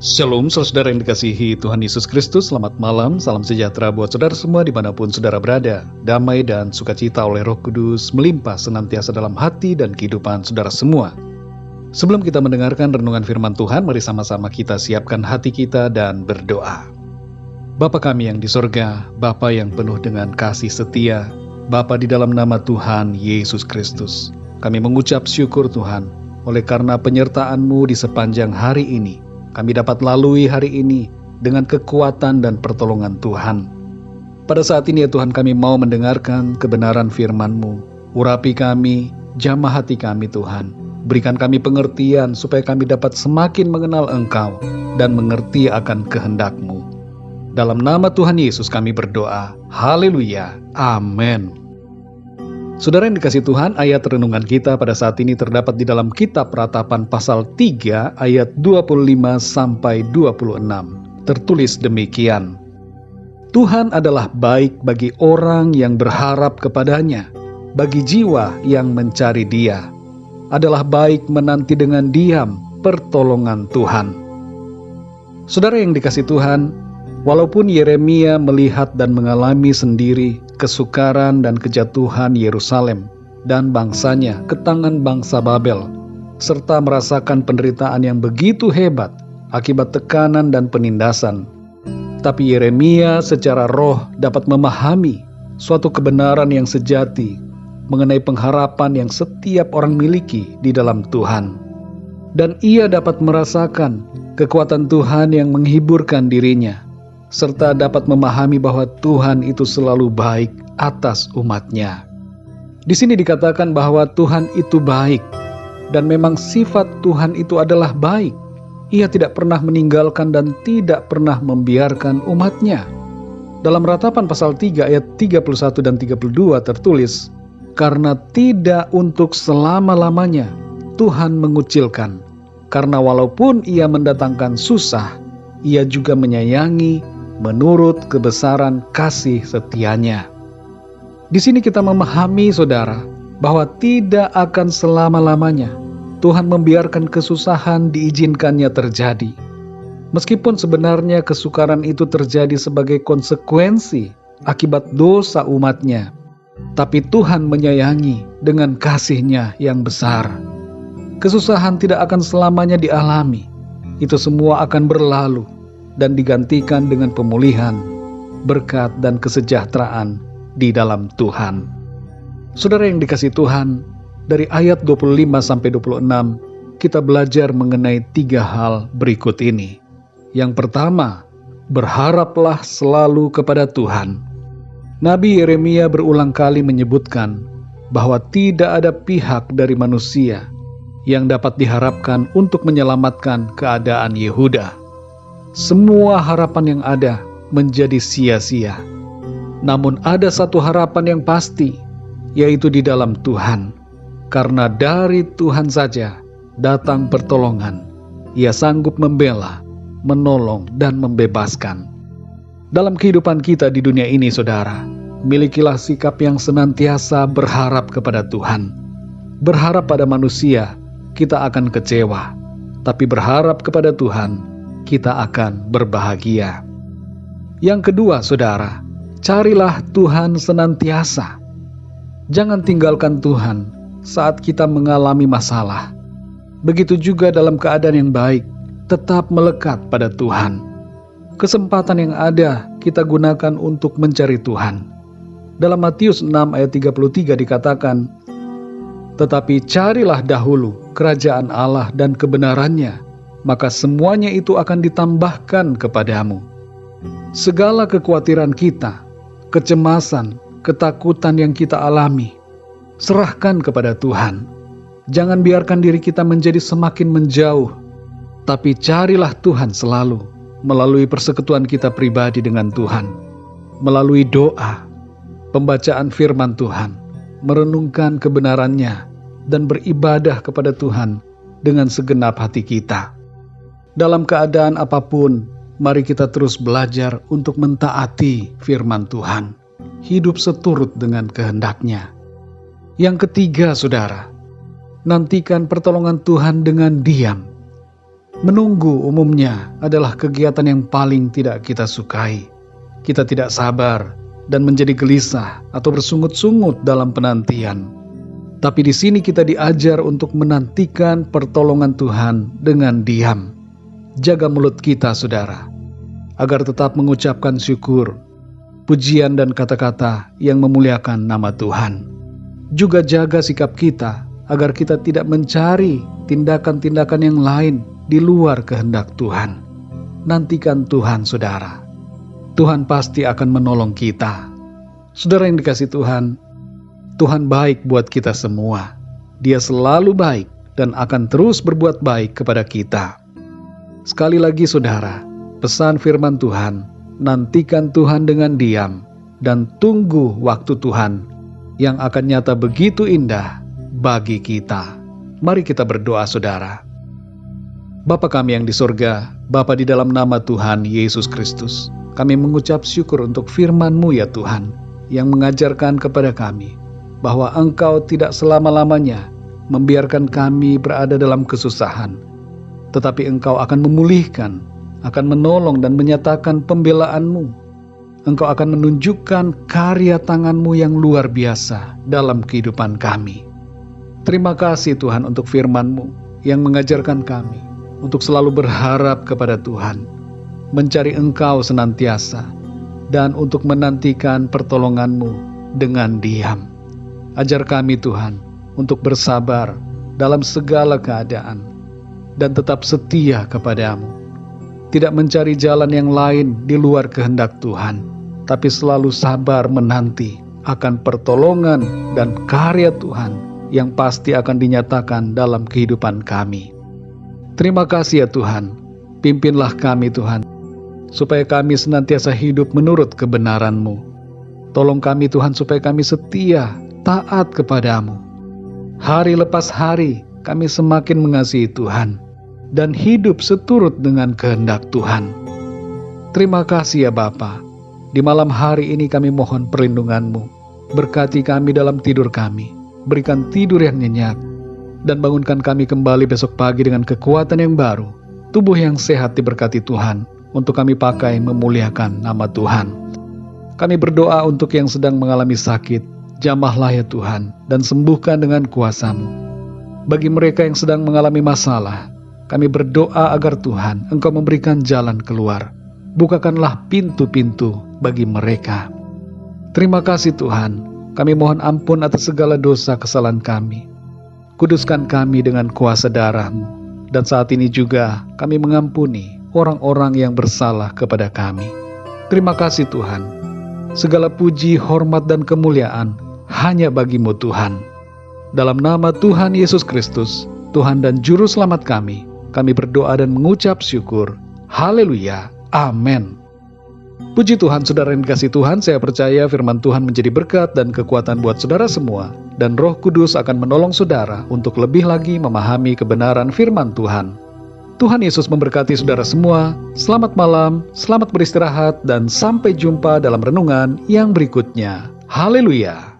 Shalom, saudara yang dikasihi Tuhan Yesus Kristus. Selamat malam, salam sejahtera buat saudara semua dimanapun saudara berada. Damai dan sukacita oleh Roh Kudus melimpah senantiasa dalam hati dan kehidupan saudara semua. Sebelum kita mendengarkan renungan firman Tuhan, mari sama-sama kita siapkan hati kita dan berdoa. Bapa kami yang di sorga, Bapa yang penuh dengan kasih setia, Bapa di dalam nama Tuhan Yesus Kristus, kami mengucap syukur Tuhan, oleh karena penyertaan-Mu di sepanjang hari ini. Kami dapat lalui hari ini dengan kekuatan dan pertolongan Tuhan. Pada saat ini ya Tuhan, kami mau mendengarkan kebenaran firman-Mu. Urapi kami, jamah hati kami Tuhan. Berikan kami pengertian supaya kami dapat semakin mengenal Engkau dan mengerti akan kehendak-Mu. Dalam nama Tuhan Yesus kami berdoa. Haleluya. Amin. Saudara yang dikasih Tuhan, ayat renungan kita pada saat ini terdapat di dalam kitab Ratapan pasal 3 ayat 25 sampai 26. Tertulis demikian. Tuhan adalah baik bagi orang yang berharap kepadanya, bagi jiwa yang mencari Dia. Adalah baik menanti dengan diam pertolongan Tuhan. Saudara yang dikasih Tuhan, walaupun Yeremia melihat dan mengalami sendiri kesukaran dan kejatuhan Yerusalem dan bangsanya ke tangan bangsa Babel, serta merasakan penderitaan yang begitu hebat akibat tekanan dan penindasan, tapi Yeremia secara roh dapat memahami suatu kebenaran yang sejati mengenai pengharapan yang setiap orang miliki di dalam Tuhan. Dan ia dapat merasakan kekuatan Tuhan yang menghiburkan dirinya, serta dapat memahami bahwa Tuhan itu selalu baik atas umat-Nya. Di sini dikatakan bahwa Tuhan itu baik, dan memang sifat Tuhan itu adalah baik. Ia tidak pernah meninggalkan dan tidak pernah membiarkan umat-Nya. Dalam Ratapan pasal 3 ayat 31 dan 32 tertulis, karena tidak untuk selama-lamanya Tuhan mengucilkan, karena walaupun ia mendatangkan susah, ia juga menyayangi menurut kebesaran kasih setianya. Di sini kita memahami saudara, bahwa tidak akan selama-lamanya Tuhan membiarkan kesusahan diizinkannya terjadi. Meskipun sebenarnya kesukaran itu terjadi sebagai konsekuensi akibat dosa umat-Nya, tapi Tuhan menyayangi dengan kasih-Nya yang besar. Kesusahan tidak akan selamanya dialami. Itu semua akan berlalu dan digantikan dengan pemulihan, berkat dan kesejahteraan di dalam Tuhan. Saudara yang dikasih Tuhan, dari ayat 25 sampai 26 kita belajar mengenai 3 hal berikut ini. Yang pertama, berharaplah selalu kepada Tuhan. Nabi Yeremia berulang kali menyebutkan bahwa tidak ada pihak dari manusia yang dapat diharapkan untuk menyelamatkan keadaan Yehuda. Semua harapan yang ada menjadi sia-sia. Namun ada satu harapan yang pasti, yaitu di dalam Tuhan. Karena dari Tuhan saja datang pertolongan. Ia sanggup membela, menolong, dan membebaskan. Dalam kehidupan kita di dunia ini, saudara, milikilah sikap yang senantiasa berharap kepada Tuhan. Berharap pada manusia, kita akan kecewa. Tapi berharap kepada Tuhan, kita akan berbahagia. Yang kedua, saudara, carilah Tuhan senantiasa. Jangan tinggalkan Tuhan saat kita mengalami masalah. Begitu juga dalam keadaan yang baik, tetap melekat pada Tuhan. Kesempatan yang ada kita gunakan untuk mencari Tuhan. Dalam Matius 6 ayat 33 dikatakan, tetapi carilah dahulu kerajaan Allah dan kebenarannya, maka semuanya itu akan ditambahkan kepadamu. Segala kekhawatiran kita, kecemasan, ketakutan yang kita alami, serahkan kepada Tuhan. Jangan biarkan diri kita menjadi semakin menjauh, tapi carilah Tuhan selalu melalui persekutuan kita pribadi dengan Tuhan, melalui doa, pembacaan firman Tuhan, merenungkan kebenarannya, dan beribadah kepada Tuhan dengan segenap hati kita. Dalam keadaan apapun, mari kita terus belajar untuk mentaati firman Tuhan, hidup seturut dengan kehendak-Nya. Yang ketiga, saudara, nantikan pertolongan Tuhan dengan diam. Menunggu umumnya adalah kegiatan yang paling tidak kita sukai. Kita tidak sabar dan menjadi gelisah atau bersungut-sungut dalam penantian. Tapi di sini kita diajar untuk menantikan pertolongan Tuhan dengan diam. Jaga mulut kita, saudara, agar tetap mengucapkan syukur, pujian dan kata-kata yang memuliakan nama Tuhan. Juga jaga sikap kita agar kita tidak mencari tindakan-tindakan yang lain di luar kehendak Tuhan. Nantikan Tuhan, saudara. Tuhan pasti akan menolong kita. Saudara yang dikasihi Tuhan, Tuhan baik buat kita semua. Dia selalu baik dan akan terus berbuat baik kepada kita. Sekali lagi, saudara, pesan firman Tuhan, nantikan Tuhan dengan diam dan tunggu waktu Tuhan yang akan nyata begitu indah bagi kita. Mari kita berdoa, saudara. Bapa kami yang di sorga, Bapa di dalam nama Tuhan Yesus Kristus, kami mengucap syukur untuk firman-Mu ya Tuhan, yang mengajarkan kepada kami bahwa Engkau tidak selama-lamanya membiarkan kami berada dalam kesusahan, tetapi Engkau akan memulihkan, akan menolong dan menyatakan pembelaan-Mu. Engkau akan menunjukkan karya tangan-Mu yang luar biasa dalam kehidupan kami. Terima kasih Tuhan untuk firman-Mu yang mengajarkan kami untuk selalu berharap kepada Tuhan, mencari Engkau senantiasa, dan untuk menantikan pertolongan-Mu dengan diam. Ajar kami Tuhan untuk bersabar dalam segala keadaan dan tetap setia kepadamu. Tidak mencari jalan yang lain di luar kehendak Tuhan, tapi selalu sabar menanti akan pertolongan dan karya Tuhan yang pasti akan dinyatakan dalam kehidupan kami. Terima kasih ya Tuhan, pimpinlah kami Tuhan, supaya kami senantiasa hidup menurut kebenaran-Mu. Tolong kami Tuhan supaya kami setia, taat kepadamu. Hari lepas hari kami semakin mengasihi Tuhan dan hidup seturut dengan kehendak Tuhan. Terima kasih ya Bapa. Di malam hari ini kami mohon perlindungan-Mu. Berkati kami dalam tidur kami, berikan tidur yang nyenyak, dan bangunkan kami kembali besok pagi dengan kekuatan yang baru, tubuh yang sehat diberkati Tuhan, untuk kami pakai memuliakan nama Tuhan. Kami berdoa untuk yang sedang mengalami sakit, jamahlah ya Tuhan, dan sembuhkan dengan kuasa-Mu. Bagi mereka yang sedang mengalami masalah, kami berdoa agar Tuhan Engkau memberikan jalan keluar. Bukakanlah pintu-pintu bagi mereka. Terima kasih Tuhan, kami mohon ampun atas segala dosa kesalahan kami. Kuduskan kami dengan kuasa darah-Mu, dan saat ini juga kami mengampuni orang-orang yang bersalah kepada kami. Terima kasih Tuhan. Segala puji, hormat, dan kemuliaan hanya bagi-Mu Tuhan. Dalam nama Tuhan Yesus Kristus, Tuhan dan Juru Selamat kami berdoa dan mengucap syukur. Haleluya. Amin. Puji Tuhan, saudara yang dikasihi Tuhan, saya percaya firman Tuhan menjadi berkat dan kekuatan buat saudara semua, dan Roh Kudus akan menolong saudara untuk lebih lagi memahami kebenaran firman Tuhan. Tuhan Yesus memberkati saudara semua. Selamat malam, selamat beristirahat, dan sampai jumpa dalam renungan yang berikutnya. Haleluya.